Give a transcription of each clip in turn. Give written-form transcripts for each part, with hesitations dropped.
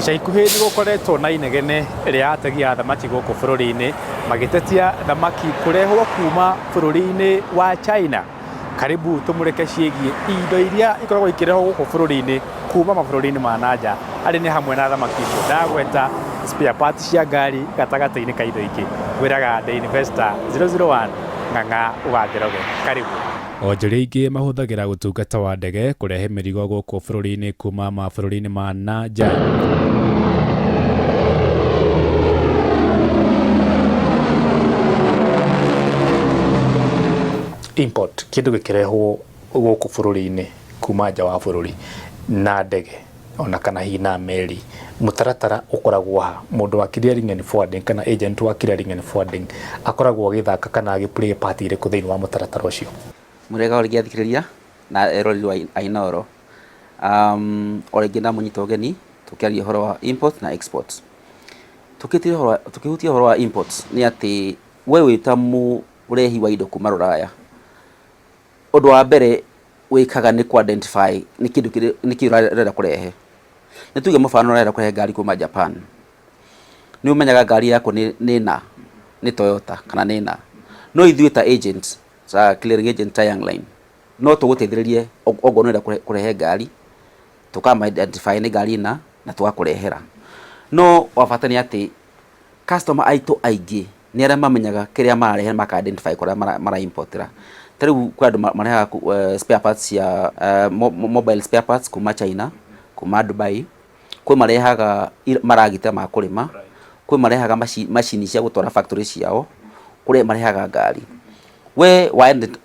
Ica ikuhĩ nĩ gũkoretwo na inegene rĩa ategi a thamaki gũkũ bũrũri-inĩ magĩtetia thamaki kũrehwo kuma bũrũri-inĩ wa China. Karibu tũmũrĩke ciĩgiĩ indo iria ikoragwo ikĩrehwo gũkũ bũrũri-inĩ kuma mabũrũri-inĩ ma nanja. Arĩ nĩ hamwe na thamaki icio ndagweta spare parts cia ngari gatagatĩ-inĩ ka indo ingĩ. Ngwĩraga The Investor 001 Ng'ang'a wa Njoroge. Karibu. Onjoria ingĩ mahũthagĩra ũtungata wa ndege kũrehe mĩrigo gũkũ bũrũri-inĩ kuma mabũrũri-inĩ ma nanja. Import kĩndũ gĩkĩrehwo gũkũ bũrũri-inĩ kuma nja wa bũrũri na ndege ona kana hihi na meri, mũtaratara ũkoragwo ha? Mũndũ wa clearing and forwarding kana agent wa clearing and forwarding akoragwo agĩthaka kana agĩ-play part ĩrĩkũ thĩinĩ wa mũtaratara ũcio? Mũrega ũrĩa gĩathikĩrĩria na eroreri wa Ainoro, orĩngĩ na mũnyita ũgeni tũkĩaria ũhoro wa import na export. Tũkĩhutia ũhoro wa import nĩ atĩ we wĩta mũrehi wa indo kuma Rũraya, ũndũ wa mbere wĩkaga nĩ ku-identify nĩ kĩndũ ũrenda kũrehe. Nĩ tuge mũfano ũrenda kũrehe ngari kuma Japan, nĩ ũmenyaga ngari yako nĩ Toyota kana nĩ na, no ithuĩ ta agent clearing agent ta Young Line no tũgũteithĩrĩrie ogo nĩũrenda kũrehe ngari, tũkama-identify nĩ ngari na tũgakũrehera. No wabata nĩ atĩ customer aitũ aingĩ nĩ arĩa mamenyaga kĩrĩa mararehe maka-identify kũrĩa mara-importera. Ta rĩu kwa andũ marehaga spare parts cia mobile spare parts kuma China, kuma Dubai, kwĩ marehaga maragita ma kũrĩma, kwĩ marehaga macini cia gũtwara factory ciao, kũrĩa marehaga ngari. We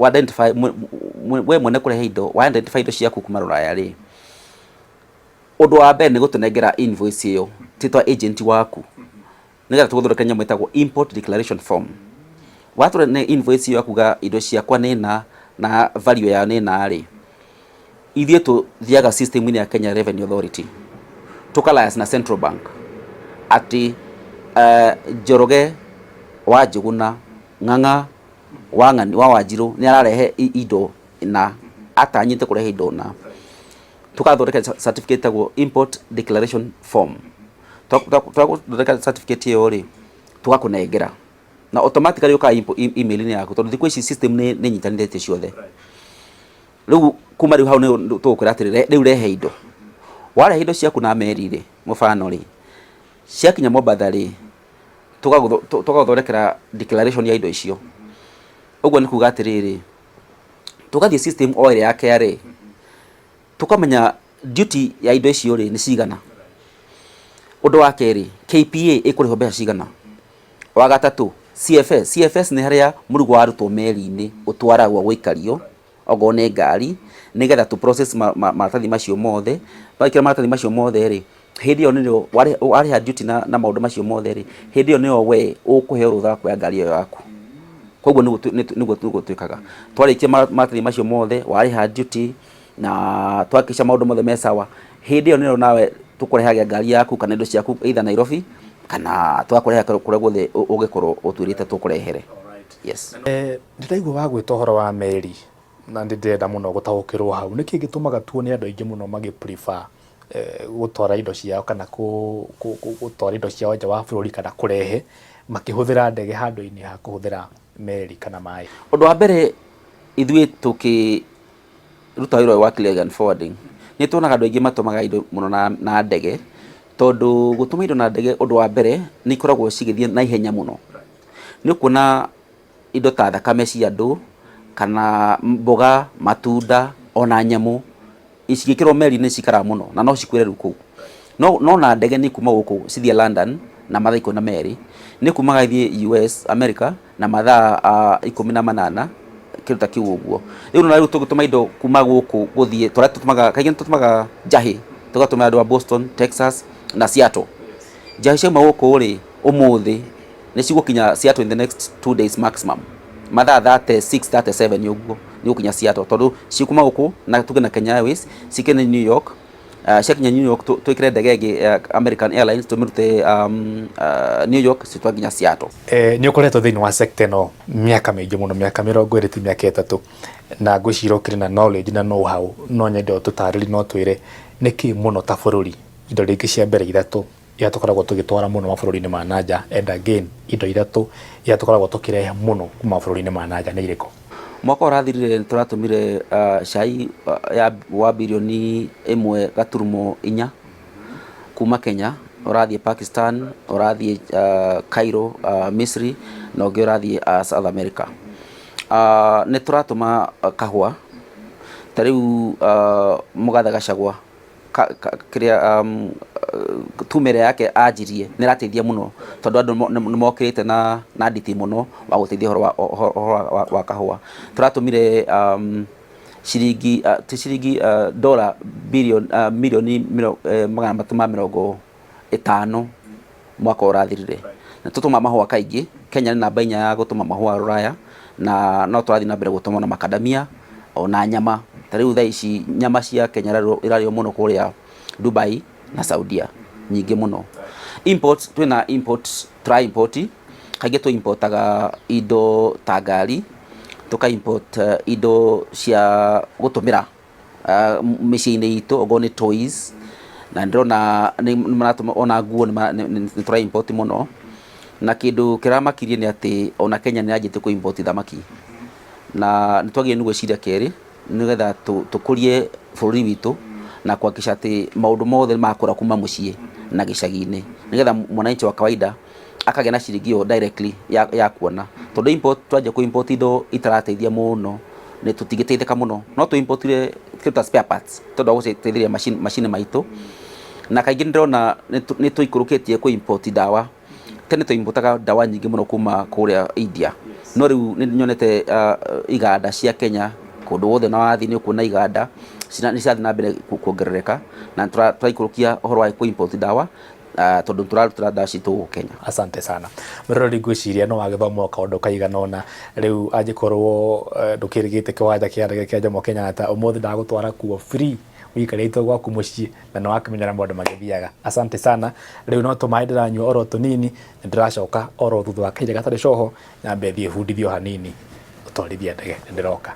identify we mwene kũrehe indo, wa identify indo ciaku kuma Rũraya rĩ, ũndũ wa mbere nĩ gũtũnengera invoice ĩyo titwa agent waku, nĩgetha tũgũthondeka nyamũ ĩtagwo import declaration form. Watũre invoice ĩyo akuga indo ciakwa nĩ na value yao nĩ na rĩ, ithuĩ tũthiaga system-inĩ ya Kenya Revenue Authority tũka-liaise na Central Bank atĩ Njoroge wa Njuguna, Ng'ang'a wa Wanjirũ nĩ ararehe indo na atanyĩte kũrehe indo na, tũkathondeka certificate ĩtagwo import declaration form. Twathondeka certificate ĩyo rĩ, tũgakũnengera na automatically ũka email-inĩ yaku, tondũ thikũ ici system nĩ nyitanithĩtie ciothe. Rĩu kuma rĩu hau tũgũkwĩra atĩrĩ rĩu rehe indo. Warehe indo ciaku na meri rĩ, mũfano rĩ, ciakinya Mombatha rĩ, tũgagũthondekera declaration ya indo icio. Ũguo nĩ kuga atĩrĩrĩ, tũgathiĩ system o ĩrĩa ya KRA, tũkamenya duty ya indo icio rĩ nĩ cigana. Ũndũ wa kerĩ, KPA ĩkũrĩhwo mbeca cigana. Wa gatatũ, CFS nĩ harĩa mũrigo warutwo meri-inĩ ũtwaragwo gũikario ogo nĩ ngari, nĩgetha tu process maratathi macio mothe. Wakĩra maratathi macio mothe rĩ, hĩndĩ ĩyo nĩrĩo warĩha duty na maũndũ macio mothe rĩ, hĩndĩ ĩyo nĩyo we ũkũheo rũtha wa kuoya ngari ĩyo yaku. Koguo nĩguo twĩkaga. Twarĩkia maratathi macio mothe, warĩha duty na twahakikisha maũndũ mothe me sawa, hĩndĩ ĩyo nĩyo nawe tũkũrehaga ngari yaku kana indo ciaku either Nairobi kana twakũreha kũrĩa guothe ũngĩkorwo ũtuĩrĩte tũkũrehere. Yes. Ndĩraigua wa gwĩta ũhoro wa meri na ndĩrenda mũno gũtaũkĩrwo hau. Nĩkĩ gĩtũmaga tuone andũ aingĩ mũno magĩ-prefer gũtwara indo ciao kana gũtwara indo ciao nja wa bũrũri kana kũrehe makĩhũthĩra ndege handũ-inĩ ha kũhũthĩra meri kana maĩ? Ũndũ wa mbere ithuĩ tũkĩruta wĩra wa clearing and forwarding, nĩ tuonaga andũ aingĩ matũmaga indo mũno na ndege, tondũ gũtũma indo na ndege ũndũ wa mbere nĩ ikoragwo cigĩthiĩ na ihenya mũno. Nĩ ũkuona indo ta thakame cia andũ kana mboga, matunda ona nyamũ cigĩkĩrwo meri-inĩ cikaraga mũno na no cikuĩre rĩu kũu. No na ndege nĩ kuma gũkũ cithiĩ London na mathaa 12, nĩ kumaga ithiĩ US America na mathaa 18 kĩndũ ta kĩu ũguo. Rĩu na rĩu tũgĩtũma indo kuma gũkũ gũthiĩ, kaingĩ tũtũmaga njahĩ, tũgatũma andũ a Boston, Texas na Seattle. Njahĩ ciauma gũkũ rĩ, ũmũthĩ nĩ cigũkinya Seattle in the next 2 days maximum. Mathaa 36-37 ũguo nĩ gũkinya Seattle, tondũ cikuma gũkũ na tuge na Kenya Airways cikinya New York, ciakinya New York twĩkĩre ndege ĩngĩ American Airlines tũmĩrute New York citwakinya Seattle. Nĩ ũkoretwo thĩinĩ wa sector ĩno mĩaka mĩingĩ mũno, mĩaka 20 ti mĩaka 3, na ngwĩciria ũkĩrĩ na knowledge na know how. No nyende ũtũtarĩrie na ũtwĩre nĩkĩ mũno ta bũrũri indo ringi cia mbere ithatu ya tukoragwo tugitwara muno mabũrũri-inĩ ma nanja, and again indo ithatu ya tukoragwo tukirehe muno kuma mabũrũri-inĩ ma nanja nĩ irĩkũ? Mwaka ũrathirire tũratũmire cai wa birioni 1.4 kuma Kenya, ũrathiĩ Pakistan, ũrathiĩ Cairo, Misri, na ũngĩ ũrathiĩ South America. Nĩ tũratũma kahũa ta rĩu Mũgathe Gachagua kĩrĩa tumere yake anjirie nĩ rateithia muno tondu andu nĩ mokĩrĩte na nditi muno wa gũteithia ũhoro wa kahũa. Tũratũmire ciringi dola milioni 350 mwaka ũrathirire. Na tũtũma mahũa kaingĩ. Kenya nĩ namba 4 ya gũtũma mahũa Rũraya, na no tũrathiĩ na mbere gũtũma na macadamia ona nyama. Ta rĩu thaa ici nyama cia Kenya irario muno kũrĩa Dubai na Saudia nyingĩ muno. Import, twina import, try import. Kaingĩ tu importaga indo ta ngari, tuka import indo cia gũtũmĩra mĩciĩ-inĩ itũ, ogo nĩ toys, na ndĩrona nĩ maratũma ona nguo nĩ try import muno. Na kĩndũ kĩramakirie nĩ atĩ ona Kenya nĩ yanjĩte kũ import thamaki, na nĩ twagĩrĩirwo nĩ gwĩciria kerĩ nĩgetha tũkũrie bũrũri witũ na kuhakikisha atĩ maũndũ mothe makũra kuma mũciĩ na gĩcagi-inĩ, nĩgetha mwananchi wa kawaida akagĩa na ciringi yo directly ya kuona. Tondũ import twajia kũ import indo itarateithia mũno, nĩ tũtingĩteithĩka mũno. No tũ importire kĩta spare parts tondũ gũteithĩrĩria machine maitũ, na kaingĩ ndĩrona nĩ tũikũrũkĩtie kũ import ndawa. Tene tũ importaga ndawa nyingĩ mũno kuma kũrĩa India, no rĩu nĩ nyonete iganda cia Kenya kũndũ wothe na wathiĩ nĩ ũkuona iganda nĩ cirathiĩ na mbere kuongerereka, na tũraikũrũkia ũhoro wa kũ import ndawa tondũ tũraruta ndawa citũ Kenya. Asante sana. Mũrori ngwĩciria no wagĩthoma kaũndũ kaigana ũna rĩu angĩkorwo ndũkĩrĩgĩte kĩwanja kĩa ndege kĩa Jomo Kenyatta ũmũthĩ ndagũtwara kuo free wikarĩte gwaku mũciĩ na nĩ wakĩmenyera maũndũ magĩthiaga. Asante sana. Rĩu no tũmaĩ ndĩranyua oro tũnini, ndĩracoka oro thutha wa kahinda gatarĩ coho nyambe thiĩ bundithio hanini ũtwarithia ndege. Ndĩroka.